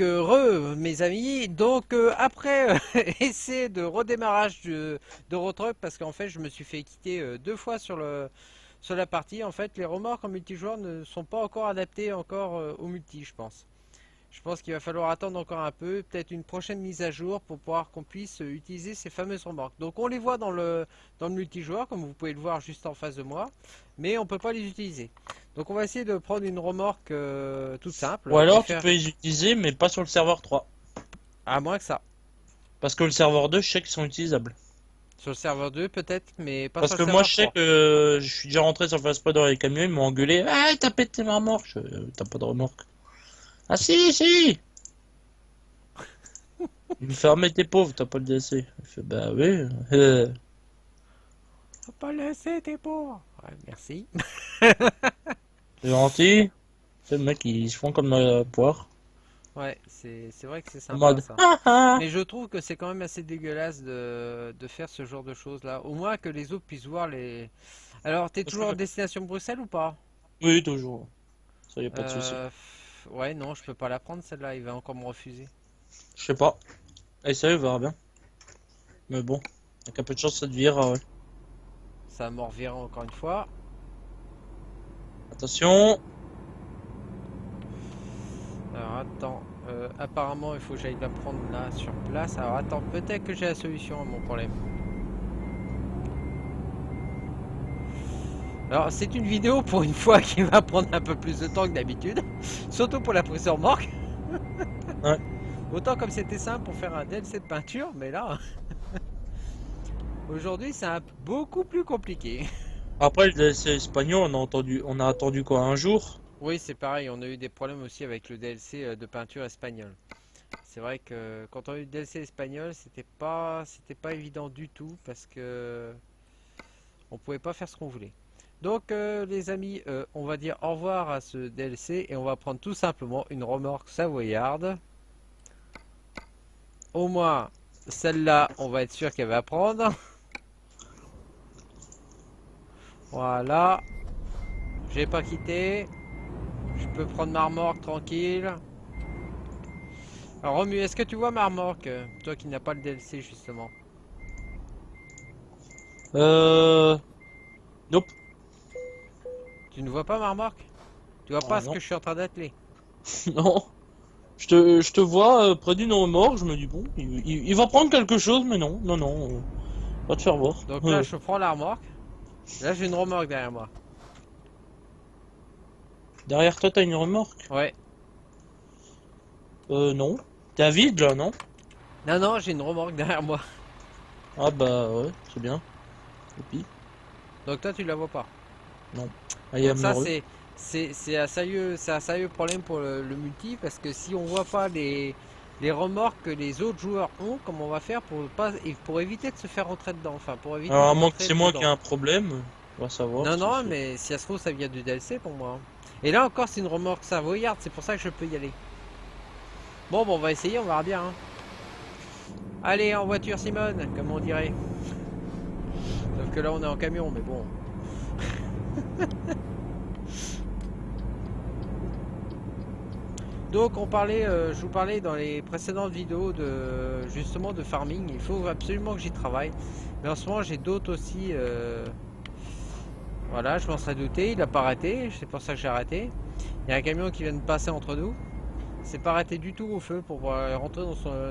Mes amis, après essai de redémarrage de Road parce qu'en fait je me suis fait quitter deux fois sur la partie. En fait les remorques en multijoueur ne sont pas encore adaptés encore au multi, je pense. Je pense qu'il va falloir attendre encore un peu, peut-être une prochaine mise à jour pour pouvoir qu'on puisse utiliser ces fameuses remorques. Donc on les voit dans le multijoueur, comme vous pouvez le voir juste en face de moi, mais on peut pas les utiliser. Donc on va essayer de prendre une remorque toute Ou simple et alors tu faire peux les utiliser, mais pas sur le serveur 3. à moins que ça. Parce que le serveur 2, je sais qu'ils sont utilisables. Sur le serveur 2 peut-être, mais pas Parce sur le que moi, serveur je sais 3. que je suis déjà rentré sur le fast dans les camions, ils m'ont engueulé. Ah, t'as pété ma remorque. T'as pas de remorque. Ah si, si. Il me fait, ah, mais t'es pauvre, t'as pas le DLC. Il fait, bah oui. Faut pas laisser tes pauvres. Ouais, merci. C'est gentil. C'est le mec, ils se font comme la poire. Ouais, c'est vrai que c'est En sympa mode, ça. ah ah. Mais je trouve que c'est quand même assez dégueulasse de faire ce genre de choses là. Au moins que les autres puissent voir les. Alors, t'es Parce toujours en que- destination Bruxelles ou pas? Oui, toujours. Ça y a pas de souci. Ouais, non, je peux pas la prendre celle-là, il va encore me refuser. Je sais pas. Essaye, on verra bien. Mais bon, avec un peu de chance, ça te vire. Ouais. Ça m'en reviendra encore une fois. Attention. Alors attends, apparemment il faut que j'aille la prendre là sur place. Alors attends, peut-être que j'ai la solution à mon problème. Alors c'est une vidéo pour une fois qui va prendre un peu plus de temps que d'habitude. Surtout pour la prise en remorque. Ouais. Autant comme c'était simple pour faire un DLC de peinture, mais là, aujourd'hui c'est beaucoup plus compliqué. Après, le DLC espagnol, on a attendu quoi, un jour? Oui, c'est pareil, on a eu des problèmes aussi avec le DLC de peinture espagnol. C'est vrai que quand on a eu le DLC espagnol, c'était pas évident du tout parce que on pouvait pas faire ce qu'on voulait. Donc les amis, on va dire au revoir à ce DLC et on va prendre tout simplement une remorque savoyarde. Au moins celle-là, on va être sûr qu'elle va prendre. Voilà, j'ai pas quitté. Je peux prendre ma remorque tranquille. Alors Romu, est-ce que tu vois ma remorque, toi qui n'as pas le DLC justement? Euh... Nope. Tu ne vois pas ma remorque? Tu vois Ah pas ce non. que je suis en train d'atteler? Non. Je te vois près d'une remorque, je me dis bon, il va prendre quelque chose, mais non, non, non. Va te faire voir. Donc là, je prends la remorque. Là, j'ai une remorque derrière moi. Derrière toi, t'as une remorque? Ouais. Non. T'es à vide là, non? Non, non, j'ai une remorque derrière moi. Ah bah ouais, c'est bien. Et puis, Donc toi, tu la vois pas. non. I Donc am ça, heureux. c'est un sérieux problème pour le multi parce que si on voit pas les remorques que les autres joueurs ont, comment on va faire pour pas et pour éviter de se faire rentrer dedans, enfin pour éviter Alors à de moins que rentrer c'est moi qui ai dedans. un problème, on va savoir Non, si non, c'est... mais si ça se trouve, ça vient du DLC pour moi. Et là encore, c'est une remorque savoyarde, c'est pour ça que je peux y aller. Bon, on va essayer, on verra bien, hein. Allez, en voiture, Simone, comme on dirait. Sauf que là, on est en camion, mais bon. Donc, je vous parlais dans les précédentes vidéos de justement de farming. Il faut absolument que j'y travaille. Mais en ce moment, j'ai d'autres aussi. Voilà, je m'en serais douté. Il n'a pas arrêté. C'est pour ça que j'ai arrêté. Il y a un camion qui vient de passer entre nous. C'est pas arrêté du tout au feu pour rentrer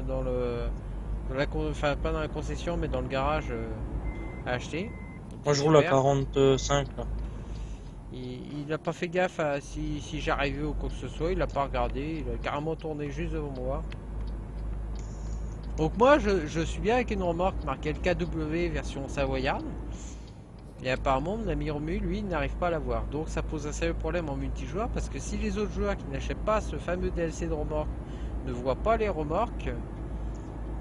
dans le enfin pas dans la concession, mais dans le garage à acheter. Donc Moi c'est je roule à super. 45 là. Il n'a pas fait gaffe à si j'arrivais ou quoi que ce soit, il n'a pas regardé, il a carrément tourné juste devant moi. Donc moi je suis bien avec une remorque marquée LKW version savoyarde. Et apparemment mon ami Romu lui n'arrive pas à la voir. Donc ça pose un sérieux problème en multijoueur parce que si les autres joueurs qui n'achètent pas ce fameux DLC de remorque ne voient pas les remorques,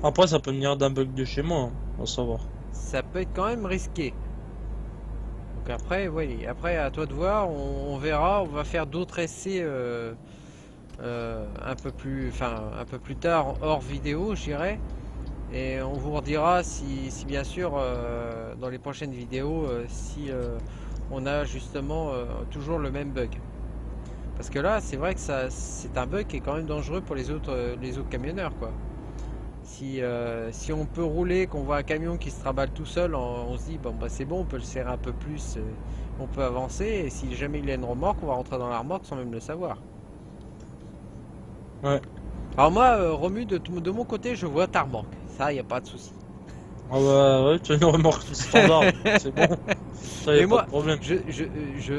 Après ça peut venir d'un bug de chez moi, hein, on va savoir. ça peut être quand même risqué. Donc après, oui, après à toi de voir, on verra, on va faire d'autres essais un peu plus tard hors vidéo, je dirais. Et on vous redira si bien sûr dans les prochaines vidéos si on a justement toujours le même bug. Parce que là, c'est vrai que ça, c'est un bug qui est quand même dangereux pour les autres camionneurs, quoi. Si on peut rouler, qu'on voit un camion qui se trimballe tout seul, on se dit bon bah c'est bon, on peut le serrer un peu plus, on peut avancer. Et si jamais il a une remorque, on va rentrer dans la remorque sans même le savoir. Ouais. Alors moi, Romu, de mon côté, je vois ta remorque. Ça, y a pas de souci. Ah bah ouais, tu as une remorque standard, c'est bon. Ça y Mais a pas moi, de problème. je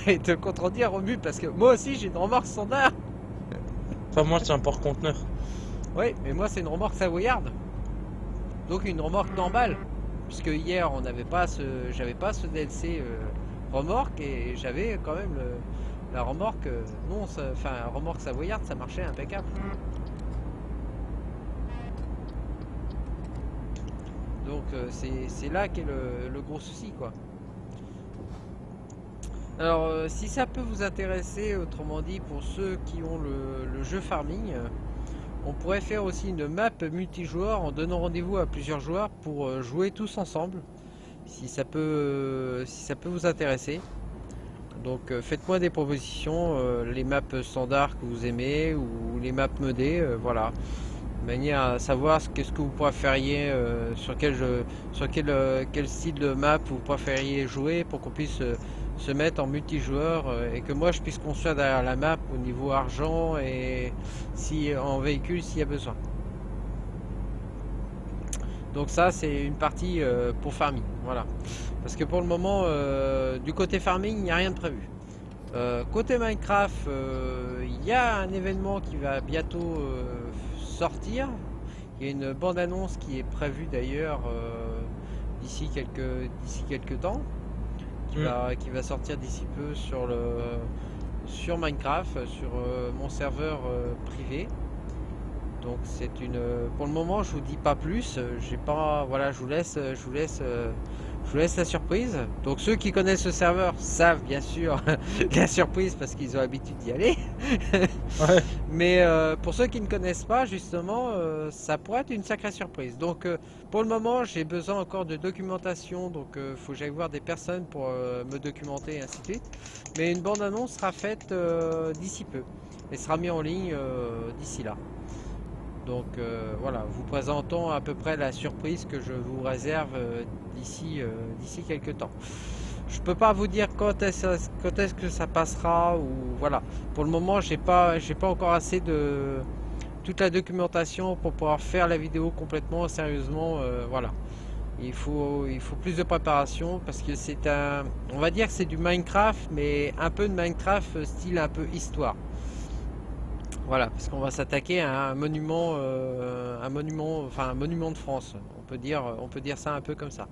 vais te contredire, Romu, parce que moi aussi j'ai une remorque standard. Enfin, moi, c'est un porte-conteneur. Oui, mais moi c'est une remorque savoyarde. Donc une remorque d'emballe. Puisque hier on n'avait pas j'avais pas ce DLC remorque et j'avais quand même la remorque non, enfin remorque savoyarde, ça marchait impeccable. Donc c'est là qu'est le gros souci quoi. Alors si ça peut vous intéresser, autrement dit pour ceux qui ont le jeu farming, on pourrait faire aussi une map multijoueur en donnant rendez-vous à plusieurs joueurs pour jouer tous ensemble. Si ça peut vous intéresser. Donc faites-moi des propositions, les maps standards que vous aimez ou les maps modées, voilà. De manière à savoir qu'est-ce que vous préfériez, quel style de map vous préfériez jouer pour qu'on puisse se mettre en multijoueur et que moi je puisse construire derrière la map au niveau argent et si en véhicule s'il y a besoin. Donc ça c'est une partie pour farming, voilà. Parce que pour le moment, du côté farming, il n'y a rien de prévu. Côté Minecraft, il y a un événement qui va bientôt sortir. Il y a une bande-annonce qui est prévue d'ailleurs d'ici quelques temps, qui va sortir d'ici peu sur Minecraft, sur mon serveur privé. Donc c'est une. Pour le moment, je vous dis pas plus. J'ai pas. Voilà, je vous laisse la surprise. Donc ceux qui connaissent le serveur savent bien sûr la surprise parce qu'ils ont l'habitude d'y aller. Ouais. Mais pour ceux qui ne connaissent pas, justement, ça pourrait être une sacrée surprise. Donc pour le moment, j'ai besoin encore de documentation. Donc faut que j'aille voir des personnes pour me documenter et ainsi de suite. Mais une bande-annonce sera faite d'ici peu et sera mise en ligne d'ici là. Donc voilà, vous présentant à peu près la surprise que je vous réserve d'ici quelques temps. Je peux pas vous dire quand est-ce que ça passera ou voilà. Pour le moment, j'ai pas encore assez de toute la documentation pour pouvoir faire la vidéo complètement sérieusement. Voilà, il faut plus de préparation parce que on va dire que c'est du Minecraft, mais un peu de Minecraft style un peu histoire. Voilà, parce qu'on va s'attaquer à enfin un monument de France. On peut dire ça un peu comme ça.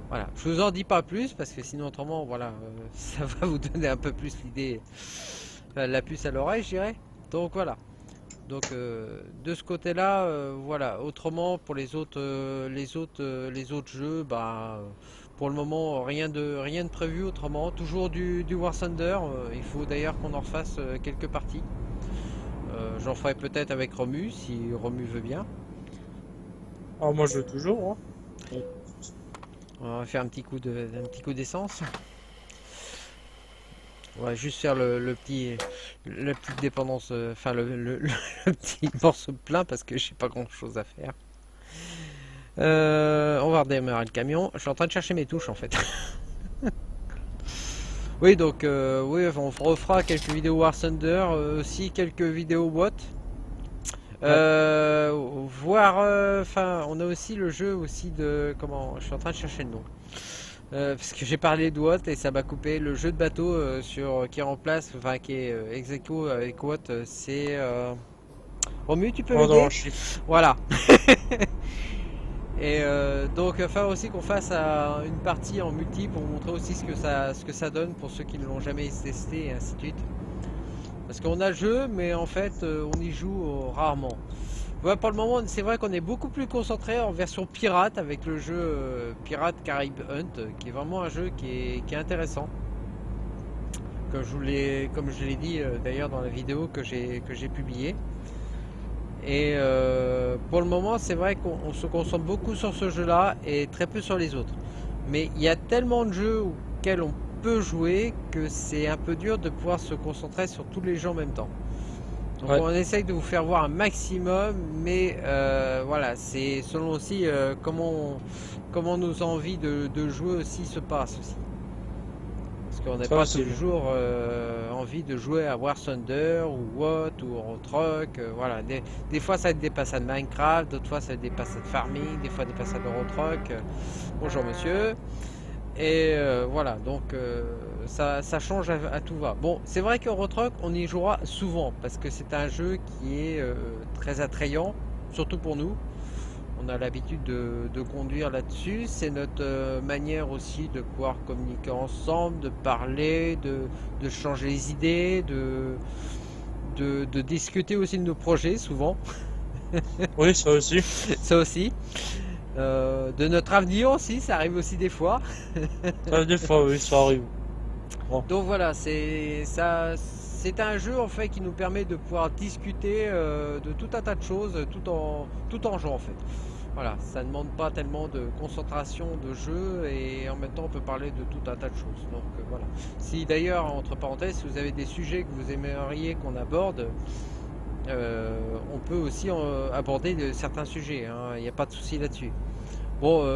Voilà, je vous en dis pas plus parce que sinon autrement, voilà, ça va vous donner un peu plus l'idée, la puce à l'oreille, je dirais. Donc voilà. Donc de ce côté-là, voilà. Autrement pour les autres jeux, bah pour le moment rien de prévu autrement. Toujours du War Thunder. Il faut d'ailleurs qu'on en refasse quelques parties. J'en ferai peut-être avec Romu si Romu veut bien. Alors moi, je veux toujours, hein. On va faire un petit coup d'essence. On va juste faire la petite dépendance, enfin le petit morceau de plein parce que j'ai pas grand chose à faire. On va redémarrer le camion. Je suis en train de chercher mes touches en fait. Oui, donc oui, on refera quelques vidéos War Thunder, aussi quelques vidéos What. Enfin, on a aussi le jeu aussi de comment. Je suis en train de chercher le nom. Parce que j'ai parlé de Watt et ça m'a coupé. Le jeu de bateau qui remplace, enfin qui est ex aequo avec Watt, c'est Romu, tu peux m'aider? Voilà. Et donc faire aussi qu'on fasse une partie en multi pour montrer aussi ce que ça donne pour ceux qui ne l'ont jamais testé et ainsi de suite. Parce qu'on a le jeu, mais en fait on y joue rarement. Ouais, pour le moment, c'est vrai qu'on est beaucoup plus concentré en version pirate avec le jeu Pirate Caribe Hunt, qui est vraiment un jeu qui est intéressant. Comme je l'ai dit d'ailleurs dans la vidéo que j'ai publiée. Et pour le moment, c'est vrai qu'on se concentre beaucoup sur ce jeu-là et très peu sur les autres. Mais il y a tellement de jeux auxquels peu joué que c'est un peu dur de pouvoir se concentrer sur tous les jeux en même temps. Donc Ouais, on essaye de vous faire voir un maximum, mais voilà, c'est selon aussi comment nos envies de jouer aussi se passent aussi. Parce qu'on n'a ça pas aussi. toujours envie de jouer à War Thunder ou What ou Euro Truck. Voilà, des fois ça va être des passades de Minecraft, d'autres fois ça va être des passades de farming, des fois des passades d'Euro Truck. Bonjour monsieur. Et voilà, donc ça change à tout va. Bon, c'est vrai qu'Euro Truck, on y jouera souvent parce que c'est un jeu qui est très attrayant, surtout pour nous. On a l'habitude de conduire là-dessus. C'est notre manière aussi de pouvoir communiquer ensemble, de parler, de changer les idées, de discuter aussi de nos projets souvent. Oui, ça aussi. Ça aussi. De notre avenir aussi, ça arrive aussi des fois. Ça, des fois, oui, ça arrive. Bon. Donc voilà, c'est un jeu en fait qui nous permet de pouvoir discuter de tout un tas de choses tout en jouant en fait. Voilà, ça ne demande pas tellement de concentration de jeu et en même temps on peut parler de tout un tas de choses. Donc voilà. Si d'ailleurs, entre parenthèses, si vous avez des sujets que vous aimeriez qu'on aborde, on peut aussi aborder certains sujets, hein. Il n'y a pas de souci là-dessus. Bon,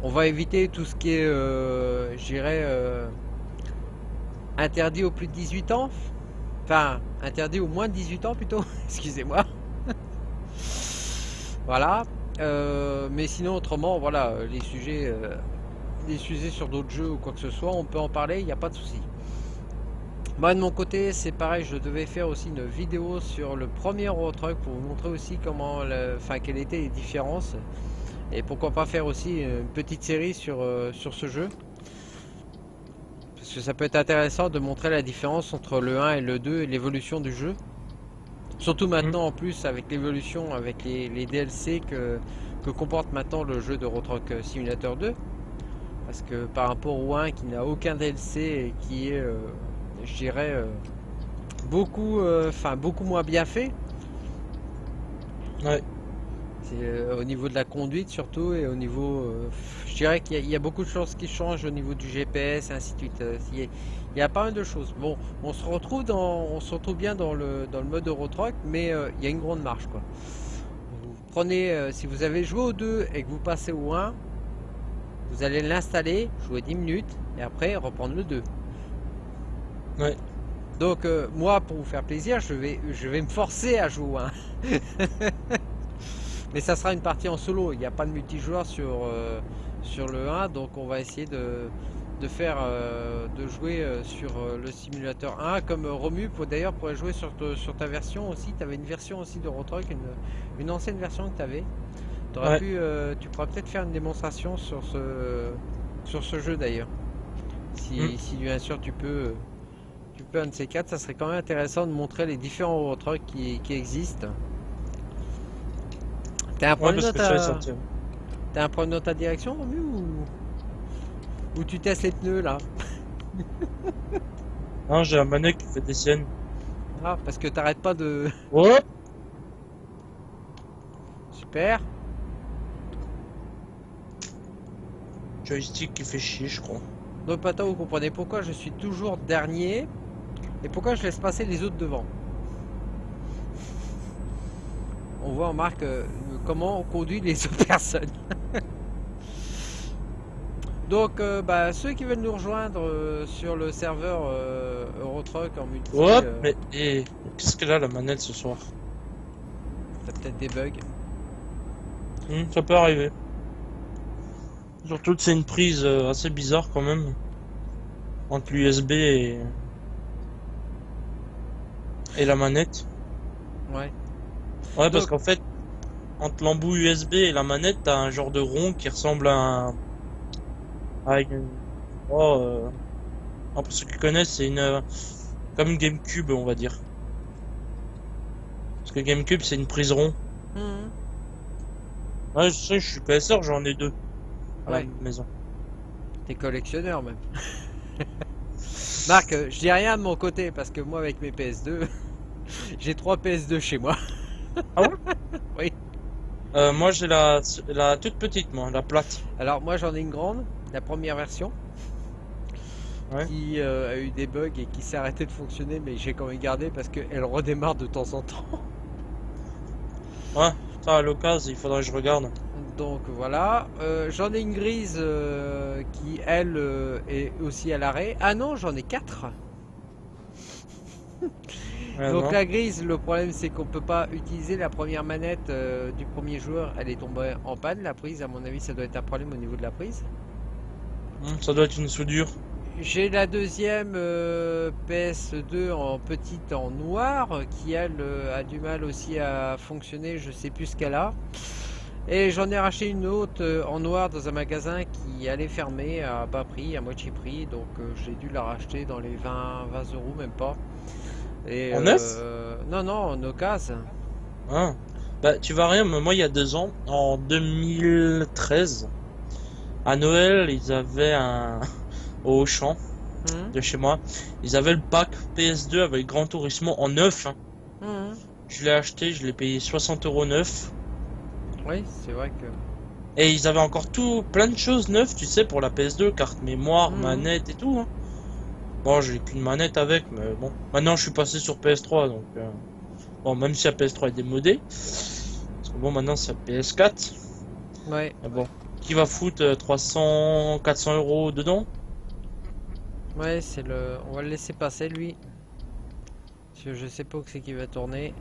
on va éviter tout ce qui est, je dirais, interdit aux plus de 18 ans. Enfin, interdit aux moins de 18 ans plutôt, excusez-moi. Voilà. Mais sinon, autrement, voilà, les sujets sur d'autres jeux ou quoi que ce soit, on peut en parler, il n'y a pas de souci. Moi, de mon côté, c'est pareil, je devais faire aussi une vidéo sur le premier Euro Truck pour vous montrer aussi enfin, quelles étaient les différences. Et pourquoi pas faire aussi une petite série sur ce jeu. Parce que ça peut être intéressant de montrer la différence entre le 1 et le 2 et l'évolution du jeu. Surtout Mhm. maintenant en plus avec l'évolution, avec les DLC que comporte maintenant le jeu de Euro Truck Simulator 2. Parce que par rapport au 1 qui n'a aucun DLC et qui est, je dirais, beaucoup moins bien fait. Ouais. C'est au niveau de la conduite surtout et au niveau, je dirais qu'il y a beaucoup de choses qui changent au niveau du GPS et ainsi de suite. Il y a pas mal de choses. Bon, on se retrouve bien dans le mode Euro Truck, mais il y a une grande marche quoi. Vous prenez, si vous avez joué au 2 et que vous passez au 1, vous allez l'installer, jouer 10 minutes et après reprendre le 2. Ouais. Donc moi, pour vous faire plaisir, je vais me forcer à jouer au 1. Mais ça sera une partie en solo, il n'y a pas de multijoueur sur le 1, donc on va essayer de jouer sur le simulateur 1, comme Romu d'ailleurs pourrait jouer sur ta version aussi. Tu avais une version aussi de Road Truck, une ancienne version que tu avais. Ouais. Tu pourras peut-être faire une démonstration sur ce jeu d'ailleurs. Mm. Si bien sûr tu peux un de ces quatre, ça serait quand même intéressant de montrer les différents Road Truck qui existent. T'as un Ouais, problème parce dans que ça est ta, sorti. t'as un problème dans ta direction, Romu, ou tu testes les pneus là? Non, j'ai un manette qui fait des siennes. Ah, parce que t'arrêtes pas de. Hop! Super. Joystick qui fait chier, je crois. Donc maintenant vous comprenez pourquoi je suis toujours dernier et pourquoi je laisse passer les autres devant. On voit en marque comment on conduit les autres personnes. Donc ceux qui veulent nous rejoindre sur le serveur Eurotruck en multi, Hop! Mais, qu'est-ce qu'elle a la manette ce soir? t'as peut-être des bugs. Ça peut arriver. Surtout que c'est une prise assez bizarre quand même. Entre l'USB et la manette. Ouais. Ouais, parce Donc, qu'en fait, entre l'embout USB et la manette, t'as un genre de rond qui ressemble à une... Oh, pour ceux qui connaissent, c'est comme une GameCube, on va dire. Parce que GameCube, c'est une prise rond. mhm, Ouais, je sais, je suis PSR, j'en ai deux à la ouais, maison. t'es collectionneur même. Marc, je dis rien de mon côté parce que moi avec mes PS2, j'ai 3 PS2 chez moi. Ah ouais? Oui. Moi, j'ai la toute petite, moi, la plate. Alors moi j'en ai une grande, la première version. Ouais. qui a eu des bugs et qui s'est arrêté de fonctionner, mais j'ai quand même gardé parce qu'elle redémarre de temps en temps. Ouais, ça à l'occasion, il faudrait que je regarde. Donc voilà. J'en ai une grise qui, elle, est aussi à l'arrêt. Ah non, j'en ai quatre. Donc Non. la grise, le problème c'est qu'on peut pas utiliser la première manette du premier joueur. Elle est tombée en panne, la prise. À mon avis, ça doit être un problème au niveau de la prise. Ça doit être une soudure. J'ai la deuxième PS2 en petite en noir qui elle a du mal aussi à fonctionner, je sais plus ce qu'elle a. Et j'en ai racheté une autre en noir dans un magasin qui allait fermer à bas prix, à moitié prix, donc j'ai dû la racheter dans les 20 euros, même pas. Et En neuf? non, non, en occasion. Hein. Bah, tu vas rien, mais moi, il y a 2 ans, en 2013, à Noël, ils avaient un, au Auchan Mhm, de chez moi, ils avaient le pack PS2 avec Gran Turismo en neuf, hein. mhm. Je l'ai acheté, je l'ai payé 60 € neuf. Oui, c'est vrai que. Et ils avaient encore tout, plein de choses neuves, tu sais, pour la PS2, carte mémoire, Mhm. manette et tout, hein. Bon, j'ai qu'une manette avec, mais bon. Maintenant, je suis passé sur PS3, donc, bon, même si la PS3 est démodée. Parce que bon, maintenant, c'est la PS4. Ouais, Mais bon. Qui va foutre 300, 400 € dedans? ouais, c'est le. On va le laisser passer lui. Parce que je sais pas où c'est qu'il va tourner.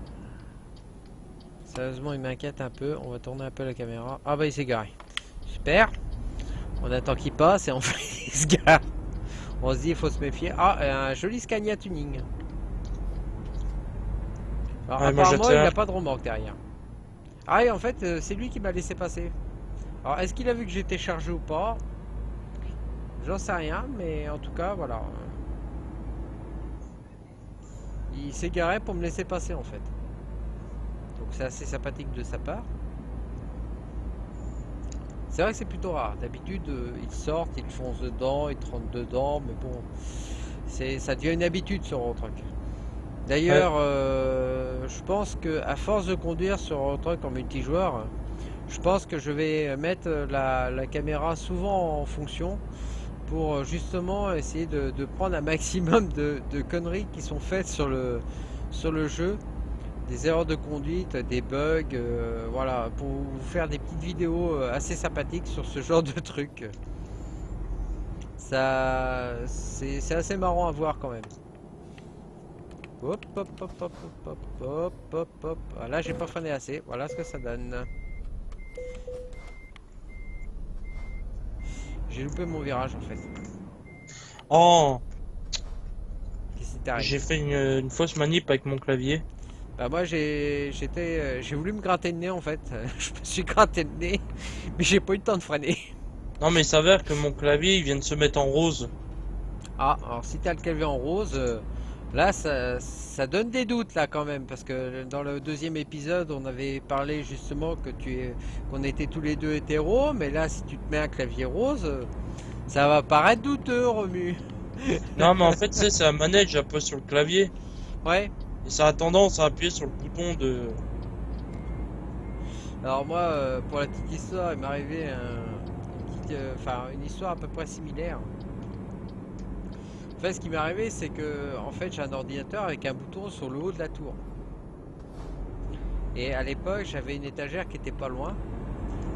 Sérieusement, il m'inquiète un peu. On va tourner un peu la caméra. Ah bah, il s'est garé. Super. On attend qu'il passe et en fait, il se gare. On se dit, il faut se méfier. Ah, un joli Scania tuning. Alors, Ouais, moi, apparemment, il j'attire. n'a pas de remorque derrière. Ah, et en fait, c'est lui qui m'a laissé passer. Alors, est-ce qu'il a vu que j'étais chargé ou pas? J'en sais rien, mais en tout cas, voilà. Il s'est garé pour me laisser passer, en fait. Donc, c'est assez sympathique de sa part. C'est vrai que c'est plutôt rare. D'habitude, ils sortent, ils foncent dedans, ils te rentrent dedans, mais bon, ça devient une habitude sur Eurotruck. Ouais. D'ailleurs, je pense que à force de conduire sur Eurotruck en multijoueur, je pense que je vais mettre la caméra souvent en fonction pour justement essayer de prendre un maximum de conneries qui sont faites sur le jeu, des erreurs de conduite, des bugs, voilà, pour vous faire des petites vidéos assez sympathiques sur ce genre de trucs. Ça, c'est assez marrant à voir quand même. Hop, hop, hop, hop, hop, hop, hop, hop. Ah, là, j'ai pas freiné assez. Voilà ce que ça donne. J'ai loupé mon virage en fait. Oh, Qu'est-ce qui t'arrive? j'ai fait une fausse manip avec mon clavier. Bah moi j'ai voulu me gratter le nez en fait. Je me suis gratté le nez, mais j'ai pas eu le temps de freiner. Non, mais il s'avère que mon clavier, il vient de se mettre en rose. Ah, alors si t'as le clavier en rose, là ça donne des doutes là quand même, parce que dans le deuxième épisode on avait parlé justement qu'on était tous les deux hétéros, mais là si tu te mets un clavier rose, ça va paraître douteux, Romu. Non, mais en fait, c'est la manette, j'appuie sur le clavier. Ouais. Et ça a tendance à appuyer sur le bouton de... Alors moi, pour la petite histoire, il m'est arrivé une histoire à peu près similaire. En fait, ce qui m'est arrivé, c'est que en fait, j'ai un ordinateur avec un bouton sur le haut de la tour. Et à l'époque, j'avais une étagère qui était pas loin.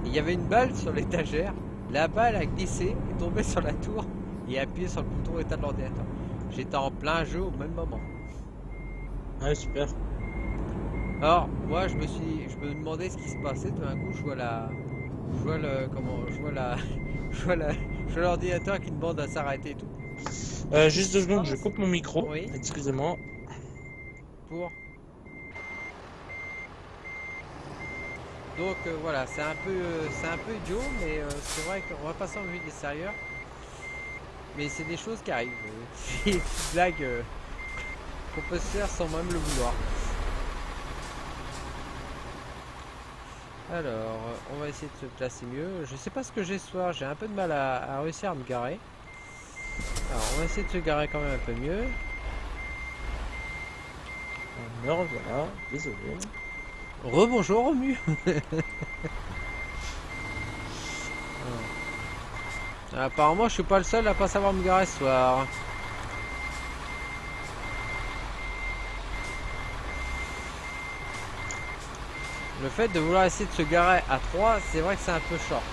Et il y avait une balle sur l'étagère. La balle a glissé, est tombée sur la tour et a appuyé sur le bouton état de l'ordinateur. J'étais en plein jeu au même moment. Ouais, super. Alors, moi, je me demandais ce qui se passait. Tout d'un coup, je vois le, comment, je vois la, je vois l'ordinateur qui demande à s'arrêter et tout. Juste 2 secondes, je coupe mon micro. Oui, Excusez-moi. pour. Donc voilà, c'est un peu idiot, mais c'est vrai qu'on va passer en vue des sérieux. Mais c'est des choses qui arrivent. C'est des petites blagues qu'on peut se faire sans même le vouloir. Alors, on va essayer de se placer mieux. Je sais pas ce que j'ai ce soir, j'ai un peu de mal à réussir à me garer. Alors, on va essayer de se garer quand même un peu mieux. On me revoilà, désolé. Rebonjour Romu. Apparemment, je suis pas le seul à pas savoir me garer ce soir. Le fait de vouloir essayer de se garer à 3, c'est vrai que c'est un peu short.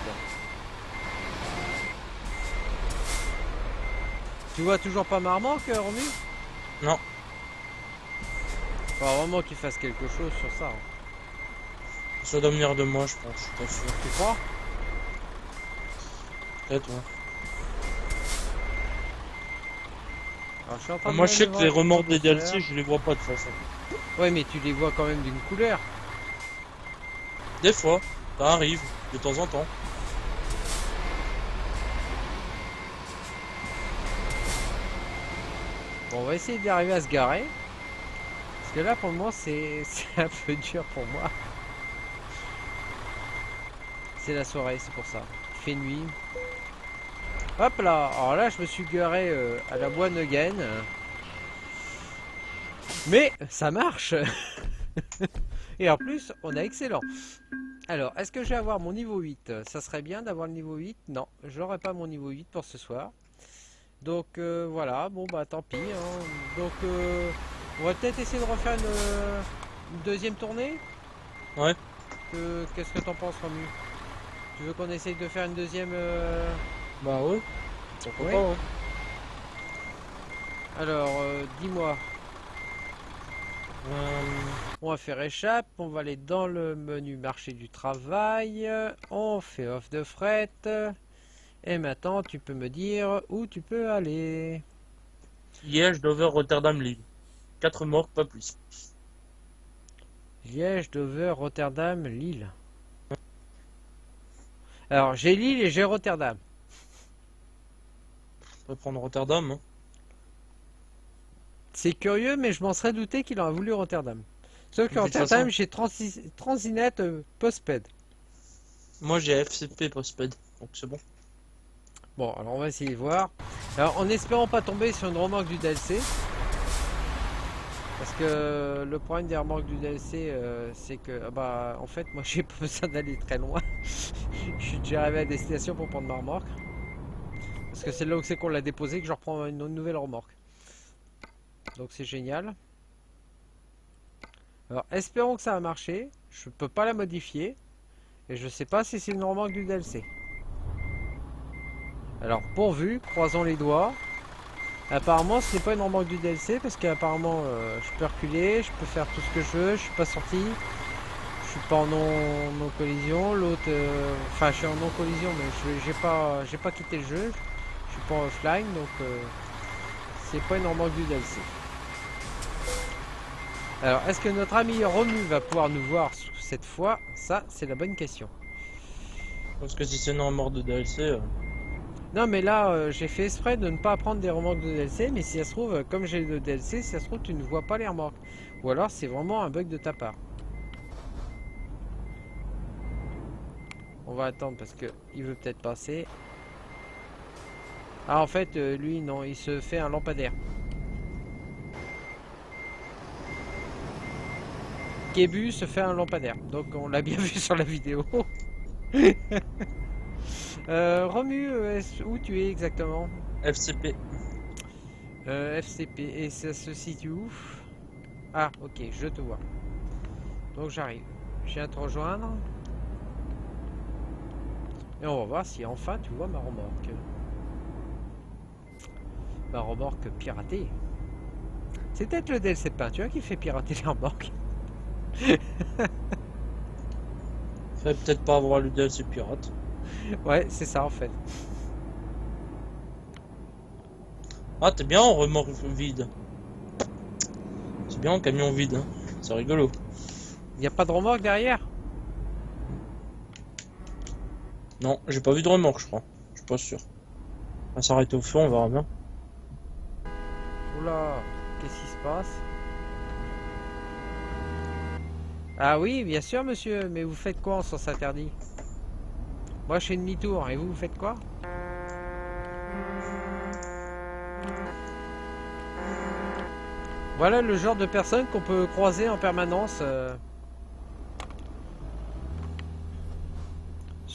Tu vois toujours pas Marmok, Romu? Non, Faut vraiment qu'il fasse quelque chose sur ça. ça doit venir de moi, je pense, je suis pas sûr. Tu crois? Peut-être, ouais. Alors, je suis en train de Moi, je sais que voir les un remords petit des peu DLC, je les vois pas de toute façon. Ouais, mais tu les vois quand même d'une couleur. Des fois, ça arrive, de temps en temps. Bon, on va essayer d'arriver à se garer. Parce que là, pour le moment, c'est un peu dur pour moi. C'est la soirée, c'est pour ça. Il fait nuit. Hop là. Alors là, je me suis garé à la Bois Neugen. Mais ça marche. Et en plus, on a excellent. Alors, est-ce que je vais avoir mon niveau 8? Ça serait bien d'avoir le niveau 8. Non, je n'aurai pas mon niveau 8 pour ce soir. Donc voilà, bon bah tant pis. Hein. Donc on va peut-être essayer de refaire une deuxième tournée. Ouais, Qu'est-ce que t'en penses, Romu? Tu veux qu'on essaye de faire une deuxième bah ouais, pourquoi Oui. pas, ouais. Alors, dis-moi. Euh, On va faire échappe, on va aller dans le menu marché du travail, on fait offre de fret, et maintenant tu peux me dire où tu peux aller. Liège, Dover, Rotterdam, Lille. 4 morts, pas plus. Liège, Dover, Rotterdam, Lille. Alors j'ai Lille et j'ai Rotterdam. On peut prendre Rotterdam, hein. C'est curieux, mais je m'en serais douté qu'il aurait voulu Rotterdam. Sauf que De toute Rotterdam, façon, j'ai Transinet Postpaid. moi j'ai FCP Postpaid, donc c'est bon. Bon, alors on va essayer de voir. Alors en espérant pas tomber sur une remorque du DLC. Parce que le problème des remorques du DLC, c'est que, bah, en fait, moi j'ai pas besoin d'aller très loin. Je suis déjà arrivé à destination pour prendre ma remorque. Parce que c'est là où c'est qu'on l'a déposé que je reprends une nouvelle remorque. Donc c'est génial. Alors espérons que ça va marcher. Je peux pas la modifier. Et je sais pas si c'est une remorque du DLC. Alors pourvu, croisons les doigts. Apparemment ce n'est pas une remorque du DLC parce qu'apparemment je peux reculer, je peux faire tout ce que je veux, je suis pas sorti. Je suis pas en non collision. L'autre, enfin, je suis en non collision, mais j'ai pas quitté le jeu. Je suis pas en offline, donc c'est pas une remorque du DLC. Alors, est-ce que notre ami Romu va pouvoir nous voir cette fois? Ça, c'est la bonne question. Parce que si c'est une mort de DLC, Non, mais là, j'ai fait exprès de ne pas prendre des remorques de DLC, mais si ça se trouve, comme j'ai le DLC, si ça se trouve, tu ne vois pas les remorques. Ou alors, c'est vraiment un bug de ta part. On va attendre parce que il veut peut-être passer. Ah, en fait, lui, non, il se fait un lampadaire. Kébu se fait un lampadaire. Donc, on l'a bien vu sur la vidéo. Romu, où tu es exactement? FCP. FCP. Et ça se situe où? Ah, ok, je te vois. Donc, j'arrive. Je viens te rejoindre. Et on va voir si enfin tu vois ma remorque. Ma remorque piratée. C'est peut-être le DLC de peinture qui fait pirater les remorques. Fallait peut-être pas avoir le DLC pirate. Ouais, c'est ça en fait. Ah, t'es bien en remorque vide. C'est bien en camion vide, hein. C'est rigolo. Il n'y a pas de remorque derrière? Non, j'ai pas vu de remorque, je crois. Je suis pas sûr. On va s'arrêter au fond, on verra bien. Oula, qu'est-ce qui se passe? Ah oui, bien sûr monsieur, mais vous faites quoi en sens interdit? Moi je fais demi-tour, et vous faites quoi? Voilà le genre de personne qu'on peut croiser en permanence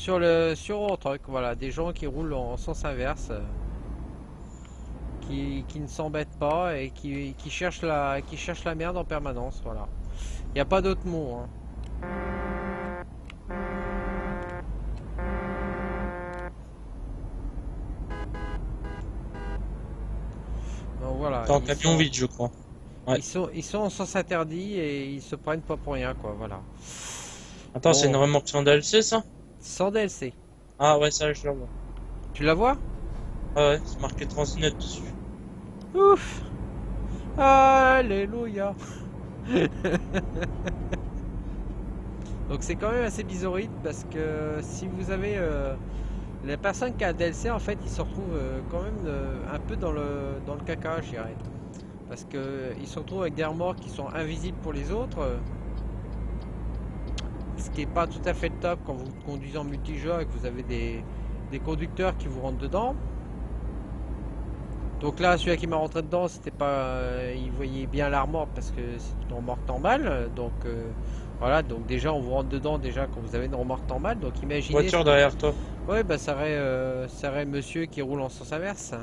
sur Eurotruck, voilà, des gens qui roulent en sens inverse, qui ne s'embêtent pas et qui cherchent la merde en permanence, voilà. Il n'y a pas d'autre mot, hein. Donc voilà, T'es en camion vide, je crois. Ouais. ils sont en sens interdit et ils se prennent pas pour rien, quoi, voilà. Attends, c'est une Bon, remorque en DLC, ça? sans DLC. Ah ouais, ça, je la vois. Tu la vois? Ah ouais, c'est marqué Transnet dessus. Ouf! Alléluia! Donc c'est quand même assez bizarroïde parce que si vous avez la personne qui a un DLC, en fait, il se retrouve quand même un peu dans le caca, je dirais. Parce que il se retrouve avec des remorques qui sont invisibles pour les autres, ce qui est pas tout à fait le top quand vous conduisez en multijoueur et que vous avez des conducteurs qui vous rentrent dedans. Donc là, celui qui m'a rentré dedans, c'était pas, il voyait bien la remorque parce que c'est une remorque normale. Donc voilà, donc déjà on vous rentre dedans déjà quand vous avez une remorque normale. Donc imaginez. Voiture derrière toi. Ouais, bah ça aurait monsieur qui roule en sens inverse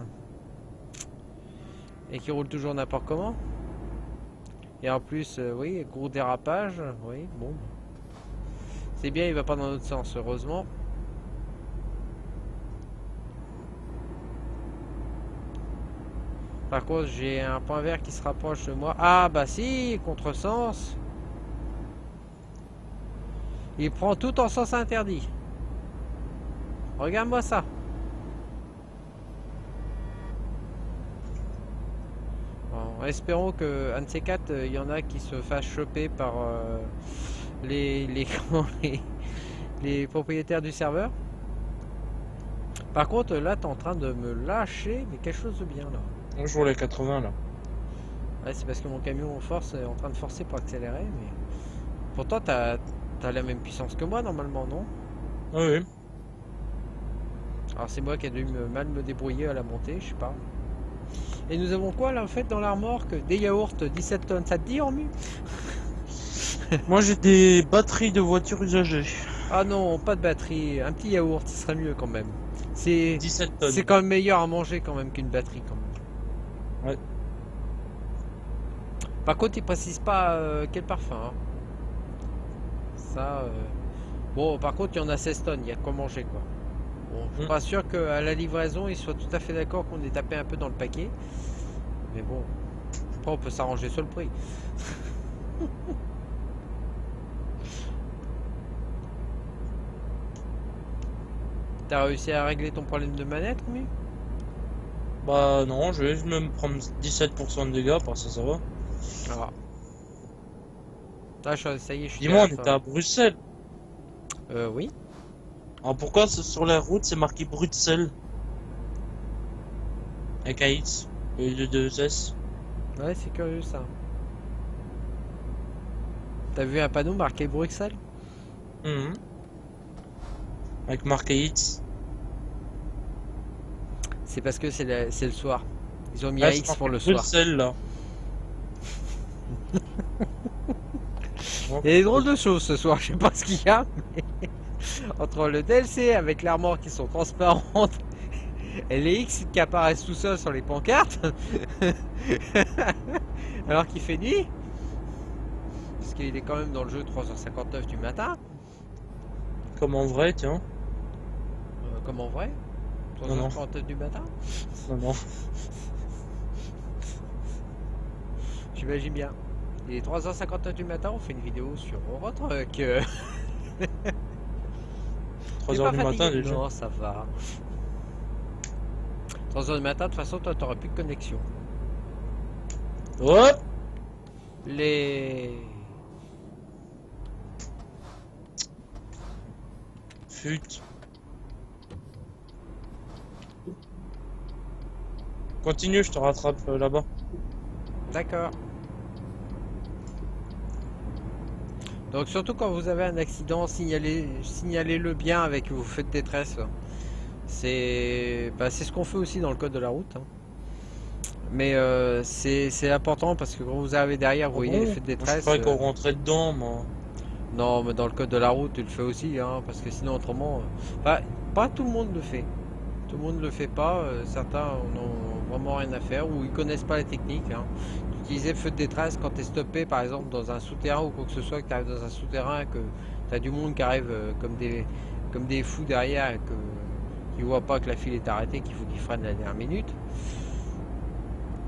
et qui roule toujours n'importe comment. Et en plus, oui, gros dérapage. Oui, bon, c'est bien, il va pas dans l'autre sens, heureusement. Par contre, j'ai un point vert qui se rapproche de moi. Ah bah si, contresens. Il prend tout en sens interdit. Regarde-moi ça. Bon, espérons que un de ces quatre, il y en a qui se fassent choper par comment, les propriétaires du serveur. Par contre, là, t'es en train de me lâcher, mais quelque chose de bien là. Je roule les 80 là. Ouais, c'est parce que mon camion force est en train de forcer pour accélérer, mais pourtant t'as la même puissance que moi normalement, non? Ah oui. Alors c'est moi qui ai dû mal me débrouiller à la montée, je sais pas. Et nous avons quoi là en fait dans la remorque? Des yaourts 17 tonnes, ça te dit en mu? Moi j'ai des batteries de voitures usagées. Ah non, pas de batterie, un petit yaourt, ce serait mieux quand même. C'est 17 c'est tonnes. quand même meilleur à manger quand même qu'une batterie quand même. Ouais. Par contre, il précise pas quel parfum, hein. Ça, bon, par contre, il y en a 16 tonnes, il y a de quoi manger quoi. Bon, je suis pas sûr qu'à la livraison, ils soient tout à fait d'accord qu'on ait tapé un peu dans le paquet. Mais bon, après, on peut s'arranger sur le prix. T'as réussi à régler ton problème de manette, oui? Bah non, je vais juste me prendre 17% de dégâts, parce que ça va. Ah. Ah, ça y est, je suis Dis-moi, on TF, était à Bruxelles. oui. Alors pourquoi sur la route c'est marqué Bruxelles? Avec un X, au lieu de deux S. Ouais, c'est curieux ça. T'as vu un panneau marqué Bruxelles? Mhm. Avec marqué X. C'est parce que c'est le soir. Ils ont mis Ah, un c'est X marqué pour le soir. Bruxelles là. Il y a des drôles de choses ce soir, je sais pas ce qu'il y a. Mais entre le DLC avec l'armoire qui sont transparentes et les X qui apparaissent tout seuls sur les pancartes, alors qu'il fait nuit, parce qu'il est quand même dans le jeu 3h59 du matin, Comme en vrai, tiens. comme en vrai, Non, non. 3h59 du matin, Non, non. j'imagine bien. Il est 3h59 du matin, on fait une vidéo sur Eurotruck. 3h du matin déjà. Non, ça va. 3h du matin, de toute façon, toi, t'auras plus de connexion. Hop! Les... Fut. Continue, je te rattrape là-bas. D'accord. Donc surtout quand vous avez un accident, signalez-le bien avec vos feux de détresse. C'est ce qu'on fait aussi dans le code de la route, hein. Mais c'est important parce que quand vous arrivez derrière, vous voyez les feux de Moi, je détresse. croyais qu'on rentrait dedans, moi. Non, mais dans le code de la route, tu le fais aussi, hein, parce que sinon, autrement, bah, pas tout le monde le fait. Tout le monde le fait pas. Certains n'ont vraiment rien à faire ou ils connaissent pas la technique, hein. Utiliser le feu de détresse quand tu es stoppé, par exemple, dans un souterrain ou quoi que ce soit, que tu arrives dans un souterrain, que tu as du monde qui arrive comme des fous derrière, et que, qui voient pas que la file est arrêtée, qu'il faut qu'ils freinent la dernière minute.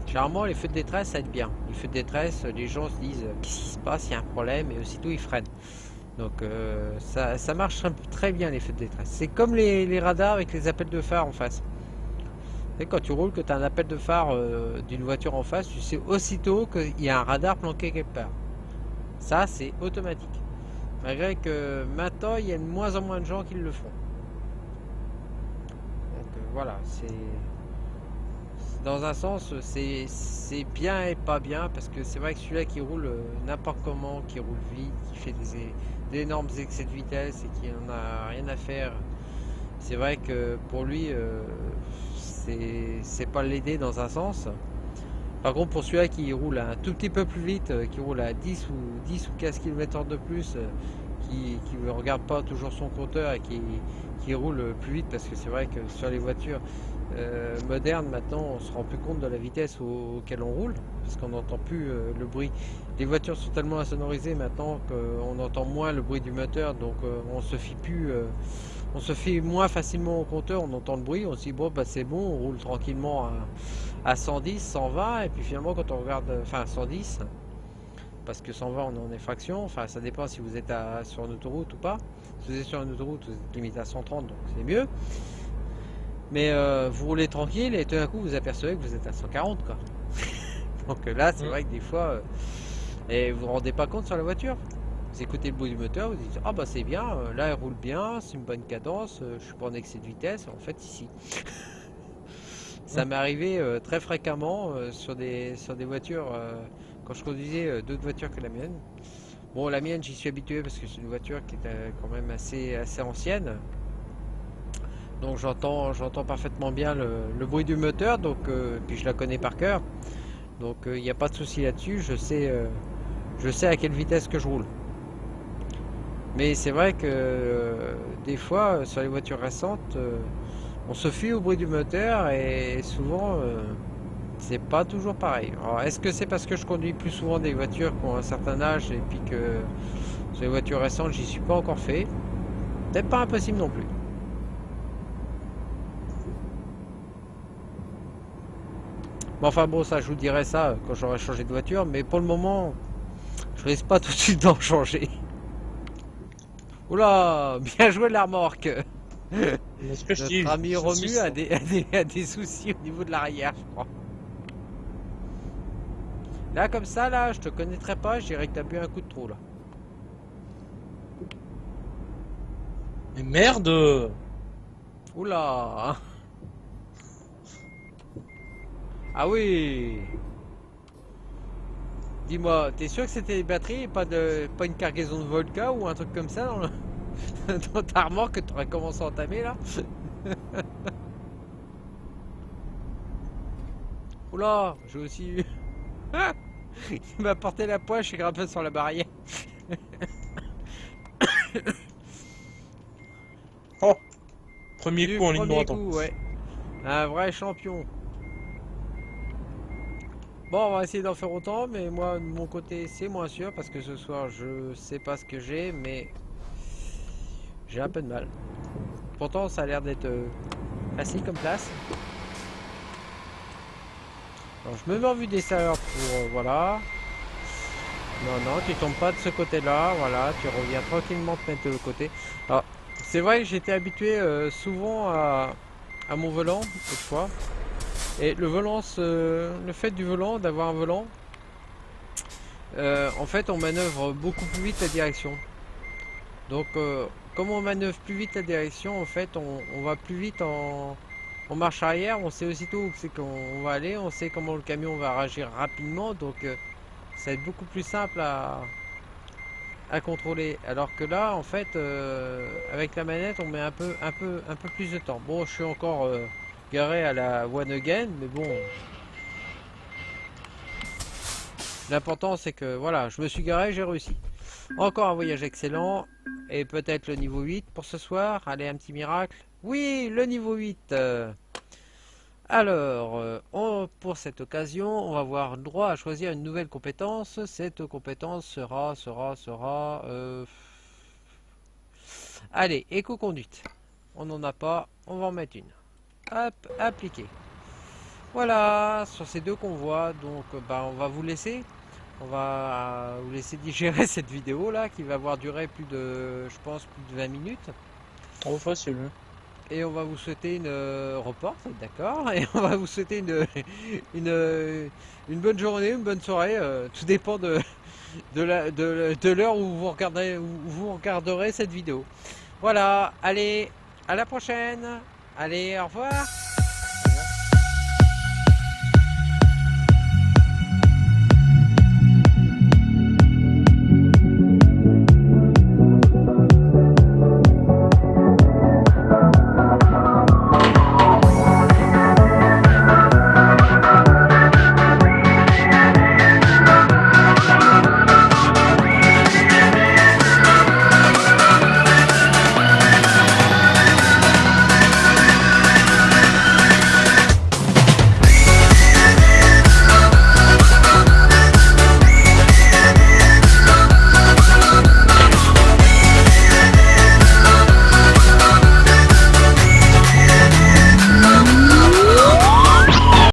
Généralement, les feux de détresse, ça aide bien. Les feux de détresse, les gens se disent qu'est-ce qui se passe, il y a un problème, et aussitôt ils freinent. Donc ça marche très bien les feux de détresse. C'est comme les radars avec les appels de phare en face. Et quand tu roules, que tu as un appel de phare d'une voiture en face, tu sais aussitôt qu'il y a un radar planqué quelque part. Ça, c'est automatique. Malgré que maintenant, il y a de moins en moins de gens qui le font. Donc voilà, c'est dans un sens, c'est bien et pas bien parce que c'est vrai que celui-là qui roule n'importe comment, qui roule vite, qui fait d'énormes excès de vitesse et qui en a rien à faire, c'est vrai que pour lui, c'est pas l'aider dans un sens. Par contre, pour celui-là qui roule un tout petit peu plus vite, qui roule à 10 ou 15 km/h de plus, qui ne regarde pas toujours son compteur et qui roule plus vite, parce que c'est vrai que sur les voitures modernes, maintenant, on se rend plus compte de la vitesse auquel on roule, parce qu'on n'entend plus le bruit. Les voitures sont tellement insonorisées maintenant qu'on entend moins le bruit du moteur, donc on se fie plus. On se fie moins facilement au compteur, on entend le bruit, on se dit bon bah c'est bon, on roule tranquillement à 110, 120, et puis finalement quand on regarde, enfin 110, parce que 120 on est en effraction, enfin ça dépend si vous êtes sur une autoroute ou pas. Si vous êtes sur une autoroute, vous êtes limité à 130, donc c'est mieux. Mais vous roulez tranquille et tout d'un coup vous apercevez que vous êtes à 140 quoi. Donc là c'est vrai que des fois, et vous vous rendez pas compte sur la voiture. Vous écoutez le bruit du moteur, vous dites ah bah c'est bien, là elle roule bien, c'est une bonne cadence, je suis pas en excès de vitesse. En fait ici, ça m'est arrivé très fréquemment sur des voitures quand je conduisais d'autres voitures que la mienne. Bon la mienne j'y suis habitué parce que c'est une voiture qui est quand même assez ancienne. Donc j'entends parfaitement bien le bruit du moteur, donc puis je la connais par cœur. Donc il n'y a pas de souci là-dessus, je sais à quelle vitesse que je roule. Mais c'est vrai que des fois, sur les voitures récentes, on se fie au bruit du moteur et souvent, c'est pas toujours pareil. Alors, est-ce que c'est parce que je conduis plus souvent des voitures qui ont un certain âge et puis que sur les voitures récentes, j'y suis pas encore fait? Peut-être pas impossible non plus. Mais enfin bon, ça, je vous dirai ça quand j'aurai changé de voiture. Mais pour le moment, je risque pas tout de suite d'en changer. Oula, bien joué la remorque. Ce que je dis, Notre ami Romu ça. a des soucis au niveau de l'arrière, je crois. Là, comme ça, là, je te connaîtrais pas, je dirais que t'as bu un coup de trop, là. Mais merde! Oula. Ah oui. Dis-moi, t'es sûr que c'était les batteries et pas une cargaison de vodka ou un truc comme ça dans ta remorque que t'aurais commencé à entamer, là? Oula, j'ai aussi eu... Il m'a porté la poche et grimpé sur la barrière. Oh! Premier Du coup en ligne premier droite en coup, plus. ouais. Un vrai champion. Bon, on va essayer d'en faire autant, mais moi, de mon côté, c'est moins sûr parce que ce soir, je sais pas ce que j'ai, mais j'ai un peu de mal. Pourtant, ça a l'air d'être facile comme place. Alors, je me mets en vue des serveurs pour... voilà. Non, non, tu tombes pas de ce côté-là. Voilà, tu reviens tranquillement te mettre de l'autre côté. Alors, c'est vrai que j'étais habitué souvent à mon volant, autrefois. Et le volant, le fait du volant, d'avoir un volant, en fait, on manœuvre beaucoup plus vite la direction. Donc, comme on manœuvre plus vite la direction, en fait, on va plus vite en marche arrière. On sait aussitôt où c'est qu'on va aller, on sait comment le camion va réagir rapidement. Donc, ça va être beaucoup plus simple à contrôler. Alors que là, en fait, avec la manette, on met un peu plus de temps. Bon, je suis encore garé à la one again, mais bon. L'important c'est que voilà, je me suis garé, j'ai réussi. Encore un voyage excellent. Et peut-être le niveau 8 pour ce soir. Allez, un petit miracle. Oui, le niveau 8. Alors, pour cette occasion, on va avoir droit à choisir une nouvelle compétence. Cette compétence sera... Allez, éco-conduite. On n'en a pas, on va en mettre une. Hop, appliquer. Voilà, sur ces deux convois, donc bah, on va vous laisser. On va vous laisser digérer cette vidéo là qui va avoir duré plus de, je pense, plus de 20 minutes. Trop facile. Hein. Et on va vous souhaiter une report, d'accord. Et on va vous souhaiter une bonne journée, une bonne soirée. Tout dépend de l'heure où vous regarderez cette vidéo. Voilà, allez, à la prochaine. Allez, au revoir.